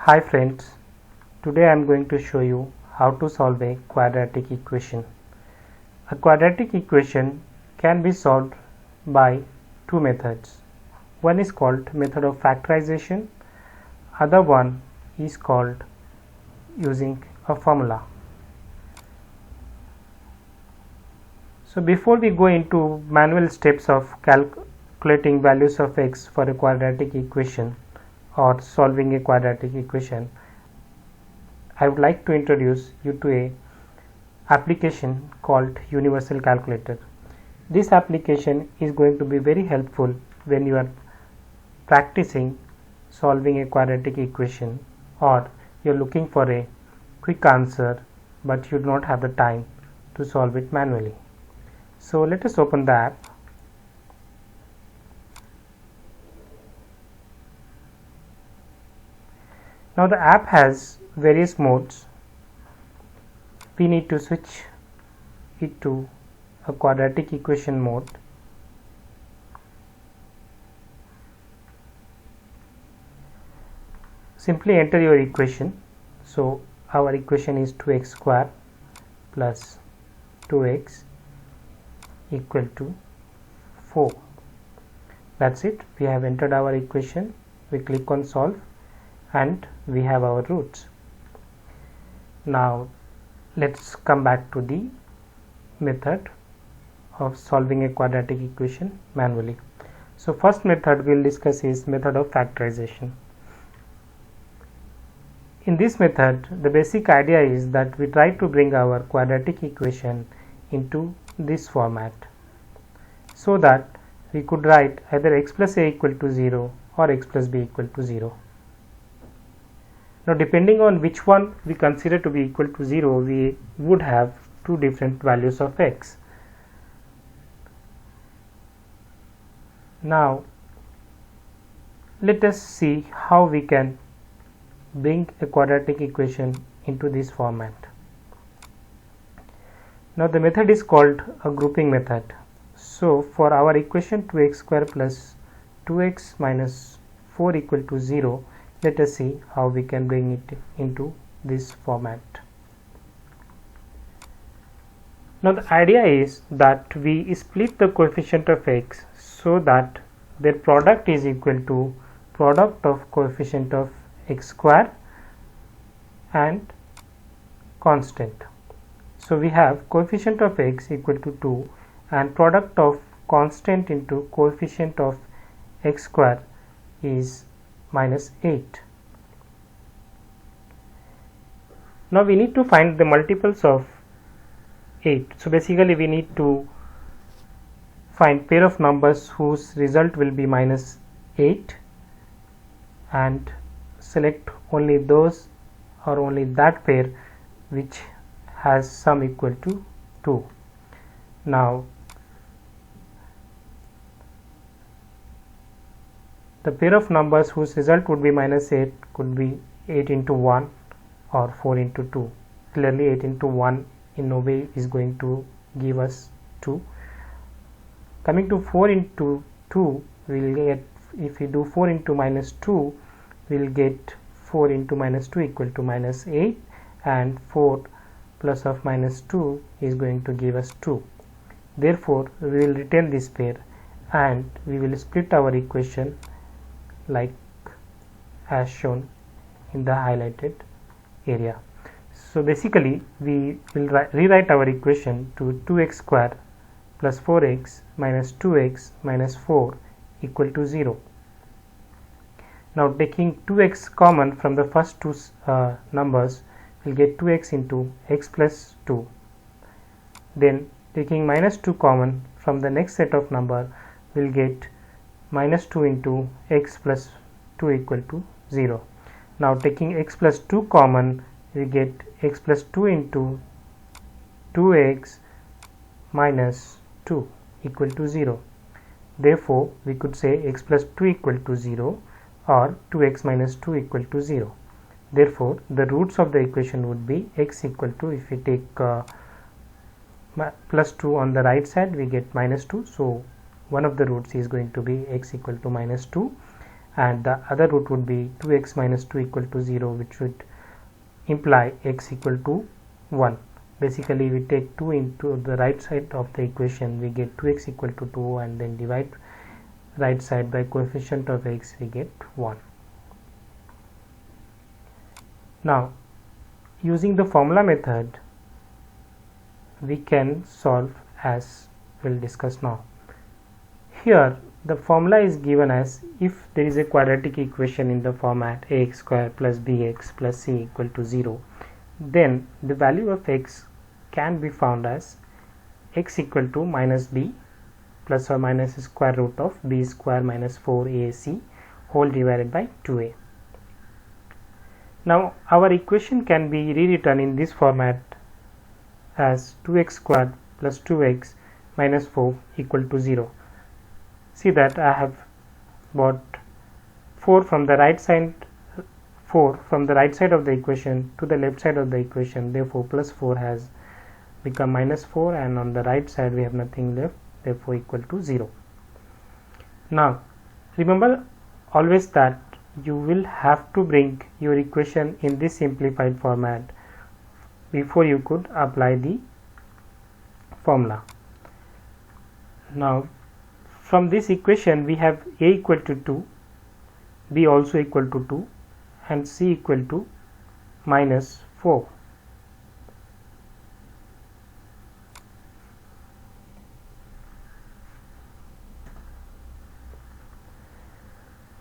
Hi friends, today I am going to show you how to solve a quadratic equation. A quadratic equation can be solved by two methods. One is called method of factorization, other one is called using a formula. So before we go into manual steps of calculating values of x for a quadratic equation or solving a quadratic equation, I would like to introduce you to a application called Universal Calculator. This application is going to be very helpful when you are practicing solving a quadratic equation or you are looking for a quick answer but you do not have the time to solve it manually. So let us open the app. Now the app has various modes. We need to switch it to a quadratic equation mode. Simply enter your equation. So our equation is 2x square plus 2x equal to 4. That's it. We have entered our equation. We click on solve and we have our roots. Now let's come back to the method of solving a quadratic equation manually. So first method we'll discuss is method of factorization. In this method, the basic idea is that we try to bring our quadratic equation into this format so that we could write either x plus a equal to 0 or x plus b equal to 0. Now depending on which one we consider to be equal to 0, we would have two different values of x. Now let us see how we can bring a quadratic equation into this format. Now the method is called a grouping method. So for our equation 2x square plus 2x minus 4 equal to 0, let us see how we can bring it into this format. Now the idea is that we split the coefficient of x so that their product is equal to product of coefficient of x square and constant. So we have coefficient of x equal to 2 and product of constant into coefficient of x square is minus 8. Now we need to find the multiples of 8. So basically we need to find pair of numbers whose result will be minus 8 and select only those or only that pair which has sum equal to 2. Now the pair of numbers whose result would be minus 8 could be 8 into 1 or 4 into 2. Clearly 8 into 1 in no way is going to give us 2. Coming to 4 into 2, we will get, if we do 4 into minus 2, we will get 4 into minus 2 equal to minus 8 and 4 plus of minus 2 is going to give us 2. Therefore we will retain this pair and we will split our equation like as shown in the highlighted area. So basically we will rewrite our equation to 2x square plus 4x minus 2x minus 4 equal to 0. Now taking 2x common from the first two numbers, we will get 2x into x plus 2. Then taking minus 2 common from the next set of number, we will get minus 2 into x plus 2 equal to 0. Now taking x plus 2 common, we get x plus 2 into 2x minus 2 equal to 0. Therefore we could say x plus 2 equal to 0 or 2x minus 2 equal to 0. Therefore the roots of the equation would be x equal to, if we take plus 2 on the right side, we get minus 2. So one of the roots is going to be x equal to minus 2 and the other root would be 2x minus 2 equal to 0, which would imply x equal to 1. Basically we take 2 into the right side of the equation, we get 2x equal to 2, and then divide right side by coefficient of x, we get 1. Now using the formula method we can solve as we'll discuss now. Here the formula is given as, if there is a quadratic equation in the format ax square plus bx plus c equal to 0, then the value of x can be found as x equal to minus b plus or minus square root of b square minus 4ac whole divided by 2a. Now our equation can be rewritten in this format as 2x squared plus 2x minus 4 equal to 0. See that I have brought 4 from the right side of the equation to the left side of the equation, therefore plus 4 has become minus 4, and on the right side we have nothing left, therefore equal to 0. Now remember always that you will have to bring your equation in this simplified format before you could apply the formula. Now from this equation we have a equal to 2, b also equal to 2, and c equal to minus 4.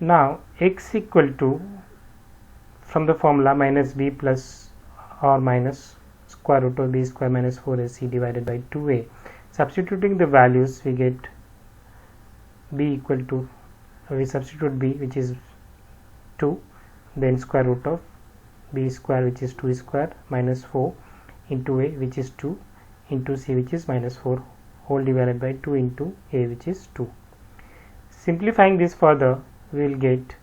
Now x equal to, from the formula, minus b plus or minus square root of b square minus 4ac divided by 2a. Substituting the values we get b equal to, we substitute b which is 2, then square root of b square which is 2 square minus 4 into a which is 2 into c which is minus 4 whole divided by 2 into a which is 2. Simplifying this further we will get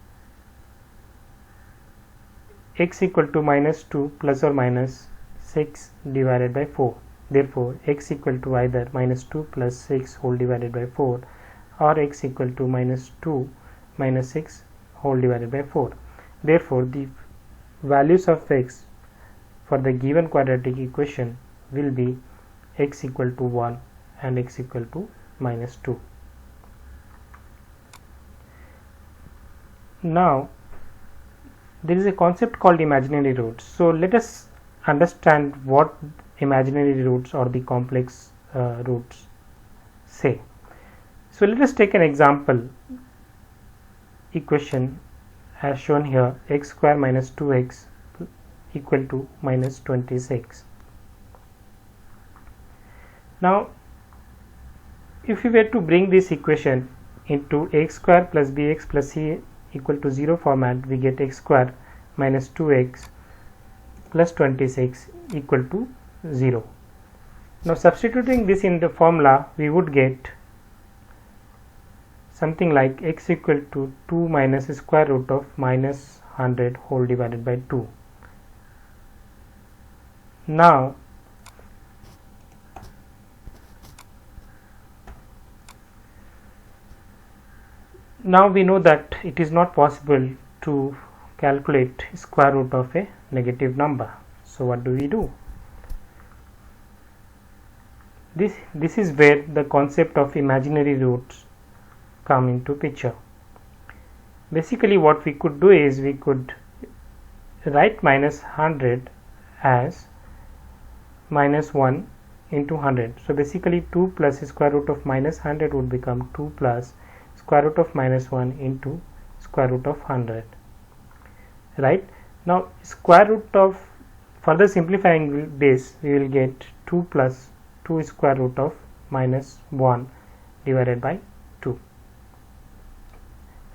x equal to minus 2 plus or minus 6 divided by 4. Therefore x equal to either minus 2 plus 6 whole divided by 4 or x equal to minus 2 minus 6 whole divided by 4. Therefore the values of x for the given quadratic equation will be x equal to 1 and x equal to minus 2. Now there is a concept called imaginary roots. So let us understand what imaginary roots or the complex roots say. So let us take an example equation as shown here, x square minus 2x equal to minus 26. Now if we were to bring this equation into x square plus bx plus c equal to 0 format, we get x square minus 2x plus 26 equal to 0. Now substituting this in the formula we would get something like x equal to 2 minus square root of minus 100 whole divided by 2. Now we know that it is not possible to calculate square root of a negative number. So what do? This is where the concept of imaginary roots come into picture. Basically what we could do is we could write minus 100 as minus 1 into 100. So basically 2 plus square root of minus 100 would become 2 plus square root of minus 1 into square root of 100. Right? Now square root of, further simplifying this, we will get 2 plus 2 square root of minus 1 divided by 2.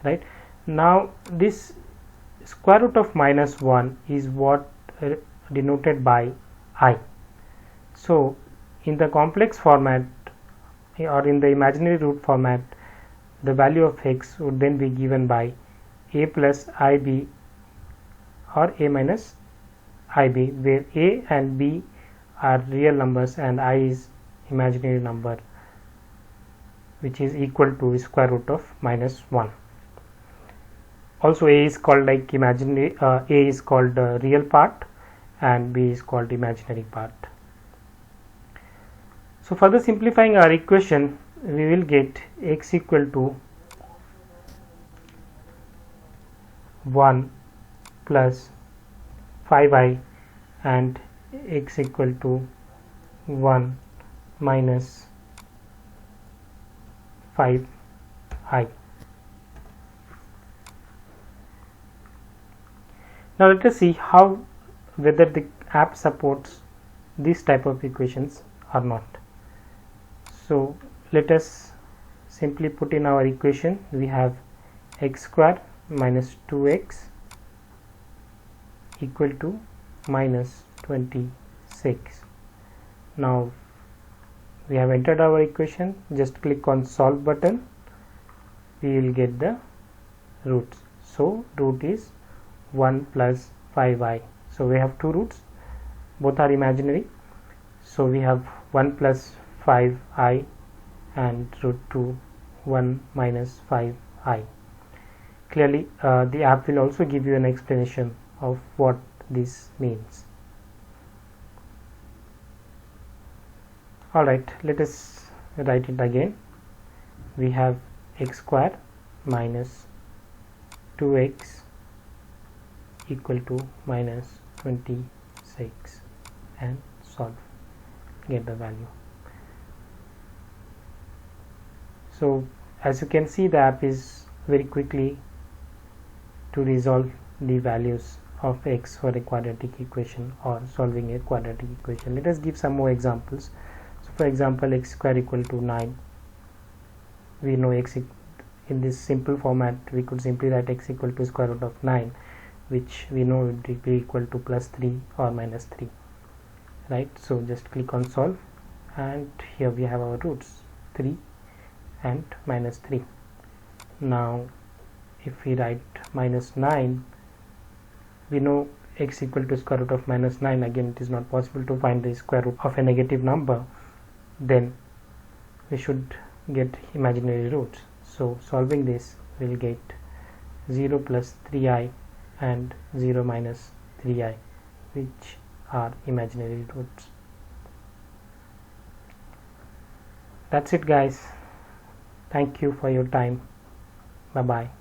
Right? Now this square root of minus 1 is what denoted by I. So in the complex format or in the imaginary root format, the value of x would then be given by a plus ib or a minus ib, where a and b are real numbers and I is imaginary number which is equal to square root of minus 1. Also A is called like imaginary, A is called real part and B is called imaginary part. So further simplifying our equation, we will get x equal to 1 plus 5i and x equal to 1 minus 5i. Now let us see how whether the app supports this type of equations or not. So let us simply put in our equation. We have x square minus 2x equal to minus 26. Now we have entered our equation. Just click on solve button. We will get the roots. So root is 1 plus 5i. So we have two roots, both are imaginary. So we have 1 plus 5i and root 2 1 minus 5i. Clearly the app will also give you an explanation of what this means. Alright, let us write it again. We have x square minus 2x equal to minus 26 and solve, get the value. So as you can see, the app is very quickly to resolve the values of x for a quadratic equation or solving a quadratic equation. Let us give some more examples. So for example, x square equal to 9. We know x in this simple format we could simply write x equal to square root of 9, which we know would be equal to plus 3 or minus 3, right? So just click on solve and here we have our roots 3 and minus 3. Now if we write minus 9, we know x equal to square root of minus 9. Again, it is not possible to find the square root of a negative number, then we should get imaginary roots. So solving this, we will get 0 plus 3i and 0 minus 3i, which are imaginary roots. That's it guys. Thank you for your time. Bye bye.